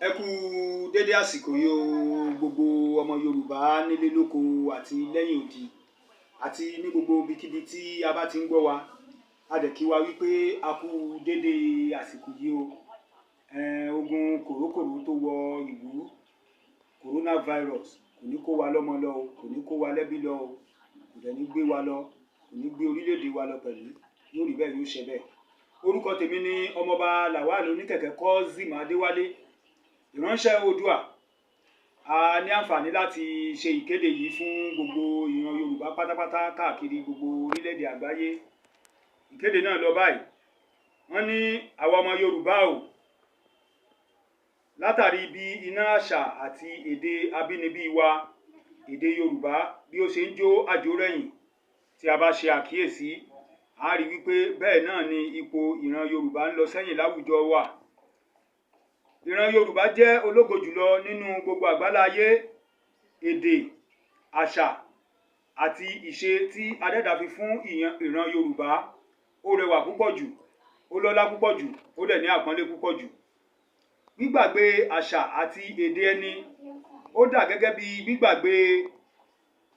Ẹ kú dédé àsìkò yìí o, gbogbo ọmọ Yorùbá nílé lóko àti lẹ́yìn odi àti ní gbogbo ibikíbi tí a bá ti ń gbọ́ wa. A dẹ̀ kí wa wípé a kú dédé àsìkò yìí o. Ogun kòrókòró tó wọ ìlú coronavirus kò ní kó wa lọ́mọ lọ o, kò ní kó wa lẹ́bí lọ o, kò dẹ̀ ní gbé wa lọ, kò ní gbé orílẹ̀-èdè wa lọ pẹ̀lú. Yóò rí bẹ́ẹ̀, yóò ṣe bẹ́ẹ̀. Orúkọ tèmi ni ọmọọba Lawal Oníkẹ̀kẹ́ Kọ́sìm Adéwálé, ìránṣẹ́ Oòduà. A ní àǹfààní láti ṣe ìkéde yìí fún gbogbo ìran Yorùbá pátápátá káàkiri gbogbo orílẹ̀-èdè àgbáyé. Ìkéde náà lọ báyìí. Wọ́n ní àwa ọmọ Yorùbá o, látàrí bí iná àṣà àti èdè abínibí wa, èdè Yorùbá, bí ó ṣe ń jó àjórẹ̀yìn, tí a bá ṣe àkíyèsí, a rí wípé bẹ́ẹ̀ náà ni ipò ìran Yorùbá ń lọ sẹ́yìn láwùjọ wa. Ìran Yorùbá jẹ́ ológo jùlọ nínú gbogbo àgbáláyé. Èdè, àṣà àti ìṣe tí Adẹ́dàá fi fún ìran Yorùbá ó rẹwà púpọ̀ jù, ó lọ́lá púpọ̀ jù, ó dẹ̀ ní àpọ́nlé púpọ̀ jù. Gbígbàgbé àṣà àti èdè ẹni ó dà gẹ́gẹ́ bí gbígbàgbé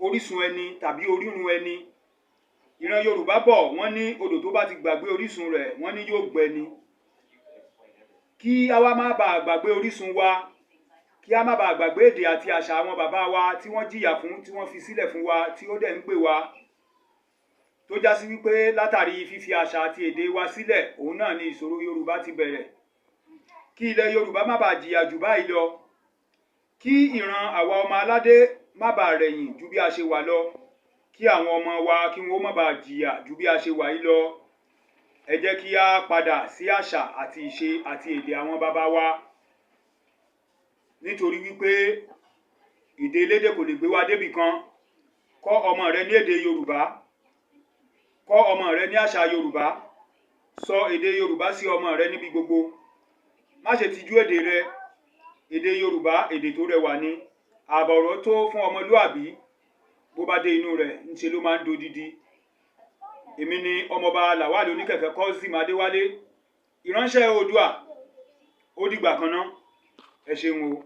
orísun ẹni tàbí orírun ẹni. Ìran Yorùbá bọ̀, wọ́n ní odò tó bá ti gbàgbé orísun rẹ̀, wọ́n ní yóò gbẹ ni. Kí a wá má bàa gbàgbé orísun wa, kí a má bàa gbàgbé èdè àti àṣà àwọn bàbá wa tí wọ́n jìyà fún, tí wọ́n fi sílẹ̀ fún wa, tí ó dẹ̀ ń pè wá, tó já sí wípé látàrí fífi àṣà àti èdè wa sílẹ̀, òun náà ni ìṣòro Yorùbá ti bẹ̀rẹ̀. Kí ilẹ̀ Yorùbá má bàa jìyà jù báyìí lọ, kí ìran àwa ọmọ aládé má bàa rẹ̀yìn ju bí a ṣe wà lọ, kí àwọn ọmọ wa kí wọ́n má bàa jìyà ju bí a ṣe wà yìí lọ. Ẹ jẹ́ kí a padà sí àṣà àti ìṣe àti èdè àwọn bàbá wa, nítorí wípé èdè elédè kò lè gbé wa débì kan. Kọ́ ọmọ rẹ ní èdè Yorùbá, kọ́ ọmọ rẹ ní àṣà Yorùbá, sọ èdè Yorùbá sí ọmọ rẹ níbi gbogbo. Má ṣe tijú èdè rẹ. Èdè Yorùbá èdè tó rẹwà ni. Ààbọ̀ ọ̀rọ̀ tó fún ọmọlúàbí, bó bá dé inú rẹ̀ ńṣe ló máa ń dodidi. Èmi ni ọmọọba Lawal Oníkẹ̀kẹ́ Kọ́sìm Adéwálé, ìránṣẹ́ Oòduà. Ó dìgbà kan náà. Ẹ ṣeun o.